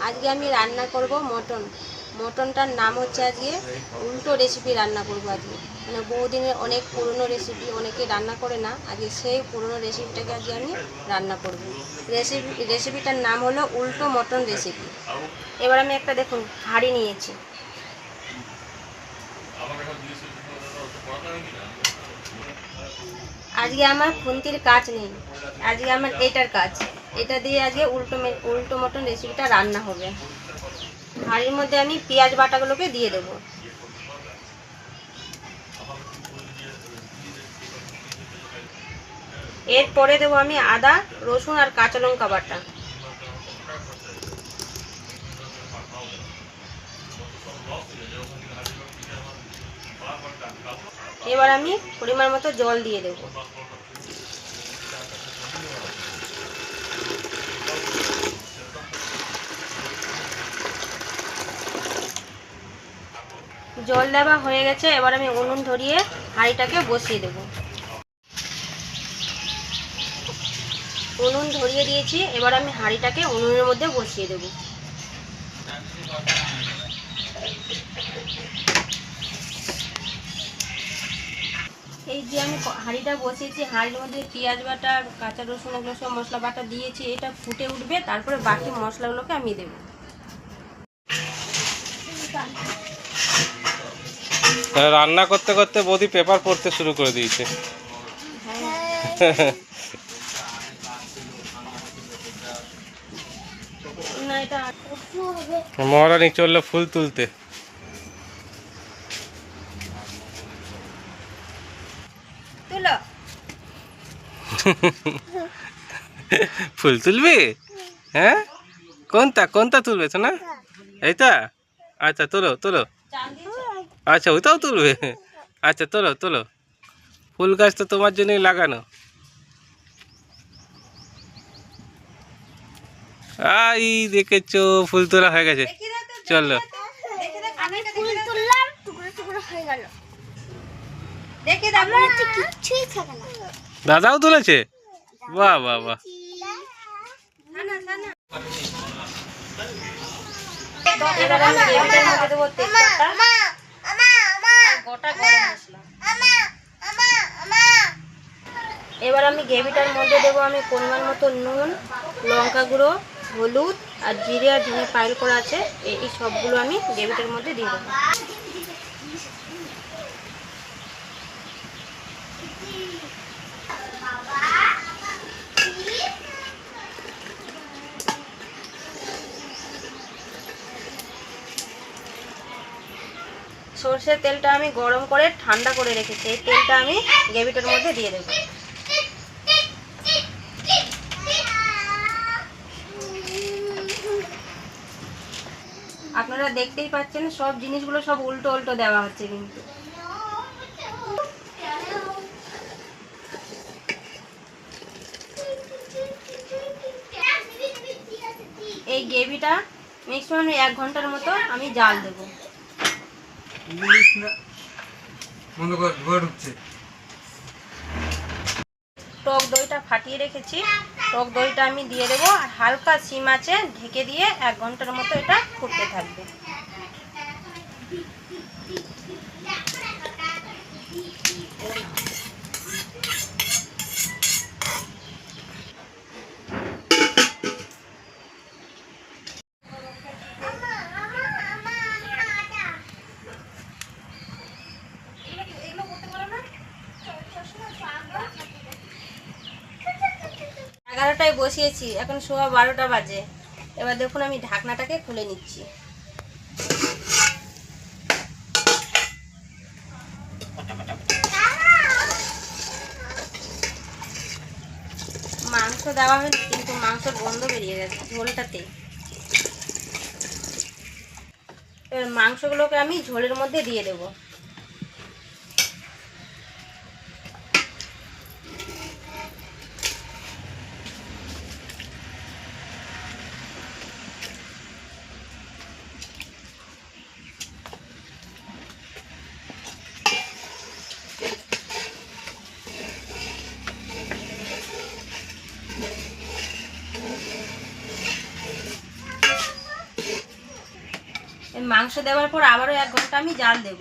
আজকে আমি রান্না করব মটন। মটনটার নাম হচ্ছে আজকে উল্টো রেসিপি রান্না করব আজকে। মানে বহুদিনের অনেক পুরনো রেসিপি, অনেকে রান্না করে না, আজকে সেই পুরনো রেসিপিটাকে আজকে আমি রান্না করব। রেসিপিটার নাম হলো উল্টো মটন রেসিপি। এবার আমি একটা দেখুন হাঁড়ি নিয়েছি। আজকে আমার খুন্তির কাজ নেই, আজকে আমার এটার কাজ। এটা দিয়ে আজকে উল্টো মটন রেসিপিটা রান্না হবে। হাঁড়ির মধ্যে আমি পেঁয়াজ বাটাগুলোকে দিয়ে দেবো। এরপরে দেবো আমি আদা, রসুন আর কাঁচা লঙ্কা বাটা। এবার আমি পরিমাণ মতো জল দিয়ে দেবো। জল দেওয়া হয়ে গেছে, এবার আমি উনুন ধরিয়ে হাঁড়িটাকে বসিয়ে দেব। উনুন ধরিয়ে দিয়েছি, এবার আমি হাঁড়িটাকে উনুনের মধ্যে বসিয়ে দেব। এই যে আমি হাঁড়িটা বসিয়েছি, হাঁড়ির মধ্যে পেঁয়াজ বাটা, কাঁচা রসুন, এগুলো সব মশলা বাটা দিয়েছি। এটা ফুটে উঠবে, তারপরে বাকি মশলাগুলোকে আমি দেবো। রান্না করতে করতে বৌদি পেপার পড়তে শুরু করে দিয়েছে। মহারানী চললো ফুল তুলতে। ফুল তুলবি? হ্যাঁ, কোনটা কোনটা তুলবে তো না? এইটা? আচ্ছা তোলো তোলো। আচ্ছা ওইটাও তুলবে? আচ্ছা তোলো তোলো। ফুল গাছ তো তোমার জন্যই লাগানো। এই দেখেছো ফুল তোলা হয়ে গেছে। চলো। দাদাও তুলেছে? বাহ বাহ বাহ। এবার আমি গ্রেভিটার মধ্যে দেবো আমি পরিমাণ মতো নুন, লঙ্কা গুঁড়ো, হলুদ আর জিরে আর ধনে পাইল করা আছে, এই সবগুলো আমি গ্রেভিটার মধ্যে দিয়ে দেবো। সর্ষের তেলটা আমি গরম করে ঠান্ডা করে রেখেছি, এই তেলটা আমি গ্রেভিটার মধ্যে দিয়ে দেবো। আপনারা দেখতেই পাচ্ছেন সব জিনিসগুলো সব উল্টো উল্টো দেওয়া হচ্ছে, কিন্তু এই গ্রেভিটা ম্যাক্সিমাম 1 ঘন্টার মতো আমি জাল দেবো। টক দইটা ফাটিয়ে রেখেছি, টক দইটা আমি দিয়ে দেবো আর হালকা সিম আঁচে ঢেকে দিয়ে 1 ঘন্টার মতো এটা ফুটতে থাকবে। এগারোটায় বসিয়েছি, এখন সোয়া 12টা বাজে। এবার দেখুন আমি ঢাকনাটাকে খুলে নিচ্ছি। মাংস দেওয়া হয়নি, কিন্তু মাংসের গন্ধ বেরিয়ে গেছে ঝোলটাতে। এবার মাংসগুলোকে আমি ঝোলের মধ্যে দিয়ে দেবো। মাংস দেওয়ার পর আবারও 1 ঘন্টা আমি জাল দেব,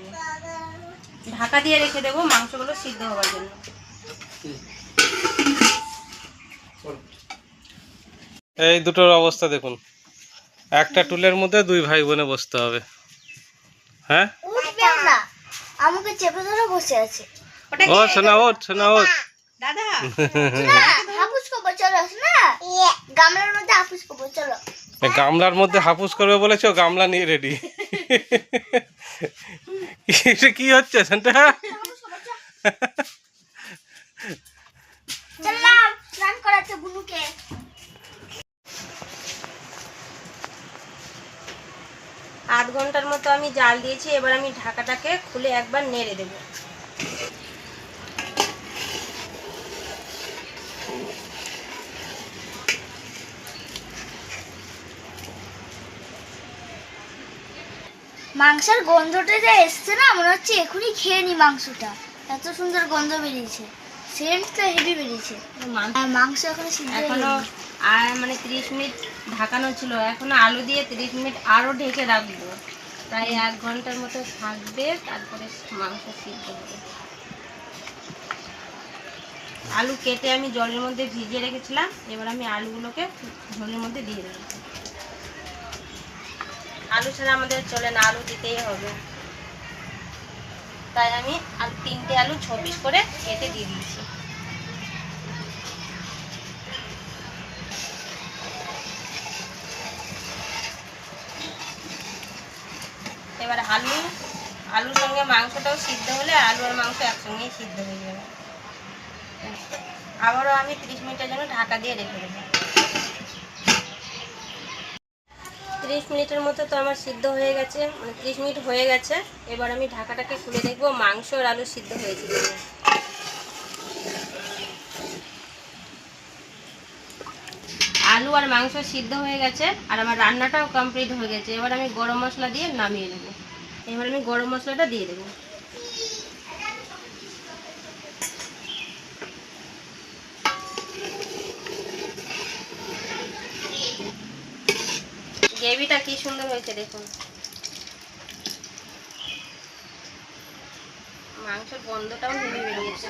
ঢাকা দিয়ে রেখে দেবো মাংসগুলো সিদ্ধ হওয়ার জন্য। এই দুটোর অবস্থা দেখুন, একটা টুলের মধ্যে 2 ভাই বোনে বসতে হবে। হ্যাঁ আমাকে চেপে ধরে বসে আছে। ও শোনা ওঠ, শোনা ওঠ। দাদা হাপুস করবো চলো না, গামলার মধ্যে হাপুস করবো চলো। গামলার মধ্যে হাপুস করবে বলেছো, গামলা নিয়ে রেডি। কি হচ্ছে সেটা? চললাম স্নান করাতে বুনুকে। আধ ঘন্টার মতো আমি জাল দিয়েছি, এবার আমি ঢাকাটাকে খুলে একবার নেড়ে দেব। মাংসের গন্ধটা যে এসছে না, মনে হচ্ছে এখনই খেয়ে নি মাংসটা, এত সুন্দর গন্ধ বেরিয়েছে, সেন্টটা হেভি বেরিয়েছে। আর মাংস এখনো সিদ্ধ এখনো হয়নি। আর মানে 30 মিনিট ঢাকানো ছিল, এখনো আলু দিয়ে 30 মিনিট আরও ঢেকে রাখবো, প্রায় 1 ঘন্টার মতো থাকবে, তারপরে মাংস সিদ্ধ হবে। আলু কেটে আমি জলের মধ্যে ভিজিয়ে রেখেছিলাম, এবার আমি আলুগুলোকে ঝোলের মধ্যে দিয়ে দেবো। আলু ছাড়া আমাদের চলে না, আলু দিতেই হবে, তাই আমি আর 3টে আলু 6 পিস করে কেটে দিয়ে দিয়েছি। এবার আলুর সঙ্গে মাংসটাও সিদ্ধ হলে আলু আর মাংস একসঙ্গেই সিদ্ধ হয়ে যাবে। আবারও আমি 30 মিনিটের জন্য ঢাকা দিয়ে রেখে দেবো। 30 মিনিটের মতো তো আমার সিদ্ধ হয়ে গেছে, মানে 30 মিনিট হয়ে গেছে। এবার আমি ঢাকাটাকে খুলে দেখবো মাংস আর আলু সিদ্ধ হয়েছে কিনা। আলু আর মাংস সিদ্ধ হয়ে গেছে আর আমার রান্নাটাও কমপ্লিট হয়ে গেছে। এবার আমি গরম মশলা দিয়ে নামিয়ে নেব। এবার আমি গরম মশলাটা দিয়ে দেবো। গ্রেভিটা কি সুন্দর হয়েছে দেখুন, মাংসের গন্ধটাও হেভি বেরিয়েছে।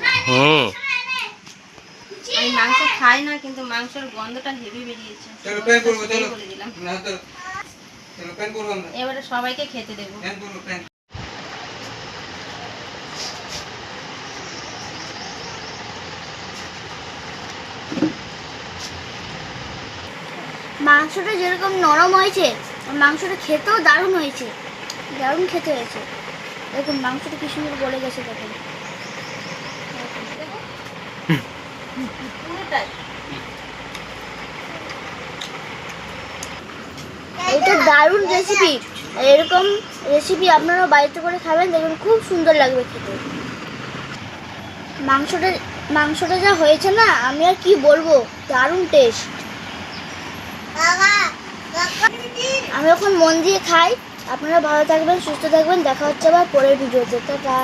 আমি মাংস খাই না, কিন্তু মাংসের গন্ধটা হেভি বেরিয়েছে, বলে দিলাম। এবারে সবাইকে খেতে দেবো। মাংসটা যেরকম নরম হয়েছে, আর মাংসটা খেতেও দারুণ হয়েছে, দারুণ খেতে হয়েছে। দেখুন মাংসটা কি সুন্দর গলে গেছে, দেখুন পুরোটাই এটা দারুণ রেসিপি। এরকম রেসিপি আপনারা বাড়িতে করে খাবেন, দেখুন খুব সুন্দর লাগবে খেতে। মাংসটা যা হয়েছে না, আমি আর কি বলবো, দারুণ টেস্ট। আমি এখন মন দিয়ে খাই। আপনারা ভালো থাকবেন, সুস্থ থাকবেন, দেখা হচ্ছে আবার পরের ভিডিওতে। টাটা।